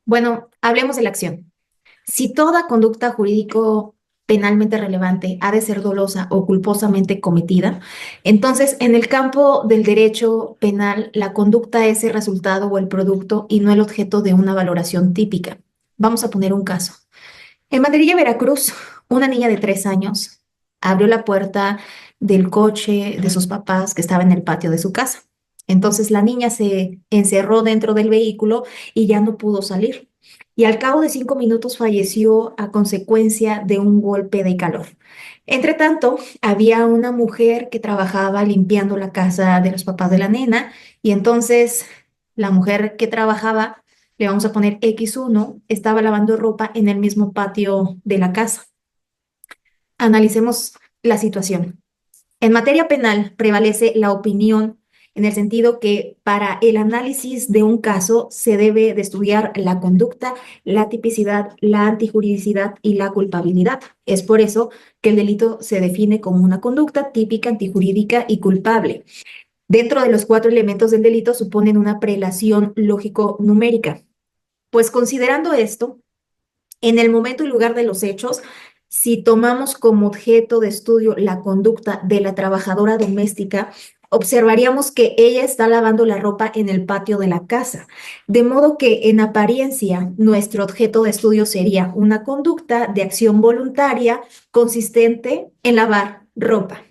Bueno, hablemos de la acción. Si toda conducta jurídico penalmente relevante ha de ser dolosa o culposamente cometida, entonces en el campo del derecho penal la conducta es el resultado o el producto y no el objeto de una valoración típica. Vamos a poner un caso. En Banderilla, Veracruz, una niña de 3 años abrió la puerta del coche de sus papás que estaba en el patio de su casa. Entonces la niña se encerró dentro del vehículo y ya no pudo salir. Y al cabo de 5 minutos falleció a consecuencia de un golpe de calor. Entre tanto, había una mujer que trabajaba limpiando la casa de los papás de la nena y entonces la mujer que trabajaba, le vamos a poner X1, estaba lavando ropa en el mismo patio de la casa. Analicemos la situación. En materia penal prevalece la opinión en el sentido que para el análisis de un caso se debe de estudiar la conducta, la tipicidad, la antijuridicidad y la culpabilidad. Es por eso que el delito se define como una conducta típica, antijurídica y culpable. Dentro de los cuatro elementos del delito suponen una prelación lógico-numérica. Pues considerando esto, en el momento y lugar de los hechos, si tomamos como objeto de estudio la conducta de la trabajadora doméstica, observaríamos que ella está lavando la ropa en el patio de la casa, de modo que en apariencia nuestro objeto de estudio sería una conducta de acción voluntaria consistente en lavar ropa.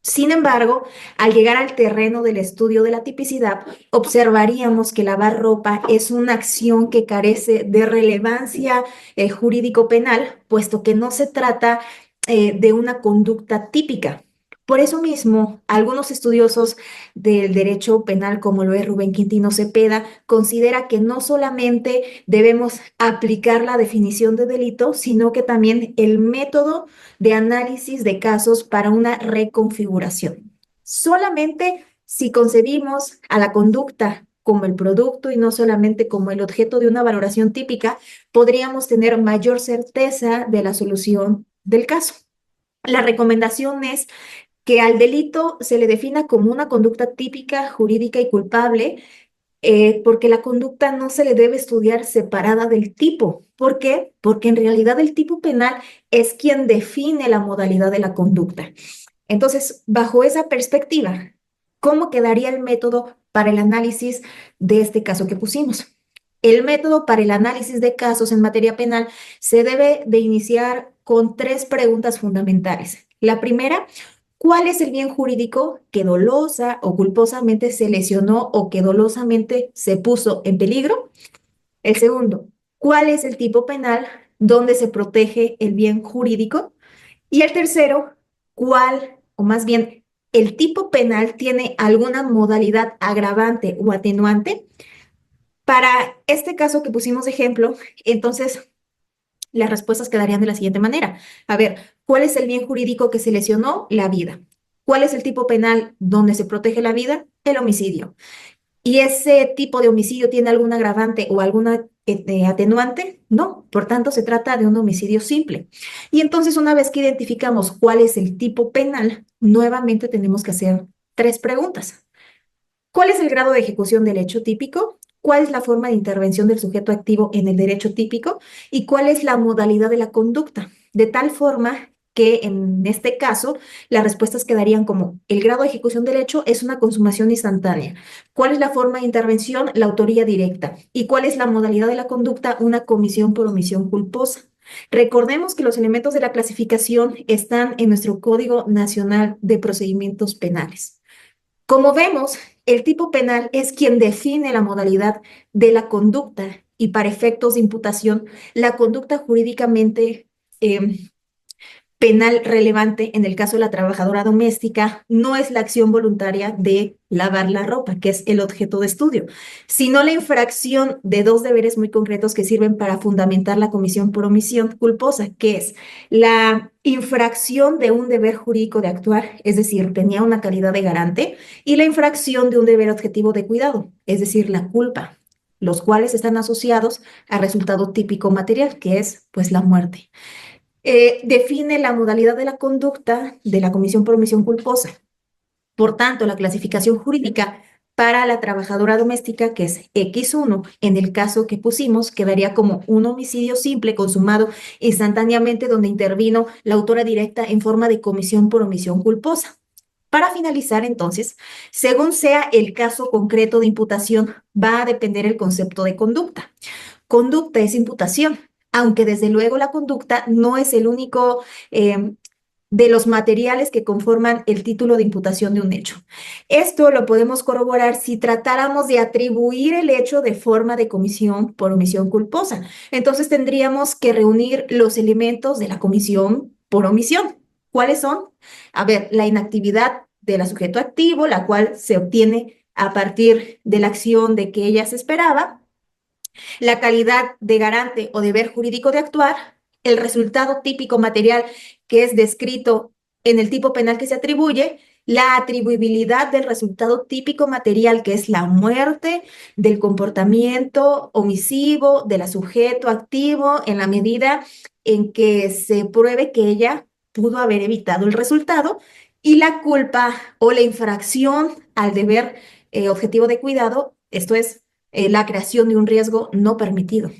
Sin embargo, al llegar al terreno del estudio de la tipicidad, observaríamos que lavar ropa es una acción que carece de relevancia jurídico penal, puesto que no se trata de una conducta típica. Por eso mismo, algunos estudiosos del derecho penal, como lo es Rubén Quintino Cepeda, considera que no solamente debemos aplicar la definición de delito, sino que también el método de análisis de casos para una reconfiguración. Solamente si concebimos a la conducta como el producto y no solamente como el objeto de una valoración típica, podríamos tener mayor certeza de la solución del caso. La recomendación es que al delito se le defina como una conducta típica, jurídica y culpable, porque la conducta no se le debe estudiar separada del tipo. ¿Por qué? Porque en realidad el tipo penal es quien define la modalidad de la conducta. Entonces, bajo esa perspectiva, ¿cómo quedaría el método para el análisis de este caso que pusimos? El método para el análisis de casos en materia penal se debe de iniciar con tres preguntas fundamentales. La primera, ¿cuál es el bien jurídico que dolosa o culposamente se lesionó o que dolosamente se puso en peligro? El segundo, ¿cuál es el tipo penal donde se protege el bien jurídico? Y el tercero, ¿cuál, o más bien, el tipo penal tiene alguna modalidad agravante o atenuante? Para este caso que pusimos de ejemplo, entonces las respuestas quedarían de la siguiente manera. A ver, ¿cuál es el bien jurídico que se lesionó? La vida. ¿Cuál es el tipo penal donde se protege la vida? El homicidio. ¿Y ese tipo de homicidio tiene algún agravante o alguna atenuante? No, por tanto se trata de un homicidio simple. Y entonces una vez que identificamos cuál es el tipo penal, nuevamente tenemos que hacer tres preguntas. ¿Cuál es el grado de ejecución del hecho típico? ¿Cuál es la forma de intervención del sujeto activo en el derecho típico? ¿Y cuál es la modalidad de la conducta? De tal forma que en este caso las respuestas quedarían como el grado de ejecución del hecho es una consumación instantánea. ¿Cuál es la forma de intervención? La autoría directa. ¿Y cuál es la modalidad de la conducta? Una comisión por omisión culposa. Recordemos que los elementos de la clasificación están en nuestro Código Nacional de Procedimientos Penales. Como vemos, el tipo penal es quien define la modalidad de la conducta y para efectos de imputación, la conducta jurídicamente penal relevante en el caso de la trabajadora doméstica no es la acción voluntaria de lavar la ropa, que es el objeto de estudio, sino la infracción de dos deberes muy concretos que sirven para fundamentar la comisión por omisión culposa, que es la infracción de un deber jurídico de actuar, es decir, tenía una calidad de garante, y la infracción de un deber objetivo de cuidado, es decir, la culpa, los cuales están asociados al resultado típico material, que es pues la muerte. Define la modalidad de la conducta de la comisión por omisión culposa. Por tanto, la clasificación jurídica Para la trabajadora doméstica, que es X1, en el caso que pusimos, quedaría como un homicidio simple consumado instantáneamente donde intervino la autora directa en forma de comisión por omisión culposa. Para finalizar, entonces, según sea el caso concreto de imputación, va a depender el concepto de conducta. Conducta es imputación, aunque desde luego la conducta no es el único de los materiales que conforman el título de imputación de un hecho. Esto lo podemos corroborar si tratáramos de atribuir el hecho de forma de comisión por omisión culposa. Entonces tendríamos que reunir los elementos de la comisión por omisión. ¿Cuáles son? A ver, la inactividad del sujeto activo, la cual se obtiene a partir de la acción de que ella se esperaba, la calidad de garante o deber jurídico de actuar, el resultado típico material que es descrito en el tipo penal que se atribuye, la atribuibilidad del resultado típico material que es la muerte, del comportamiento omisivo del sujeto activo en la medida en que se pruebe que ella pudo haber evitado el resultado, y la culpa o la infracción al deber objetivo de cuidado, esto es la creación de un riesgo no permitido.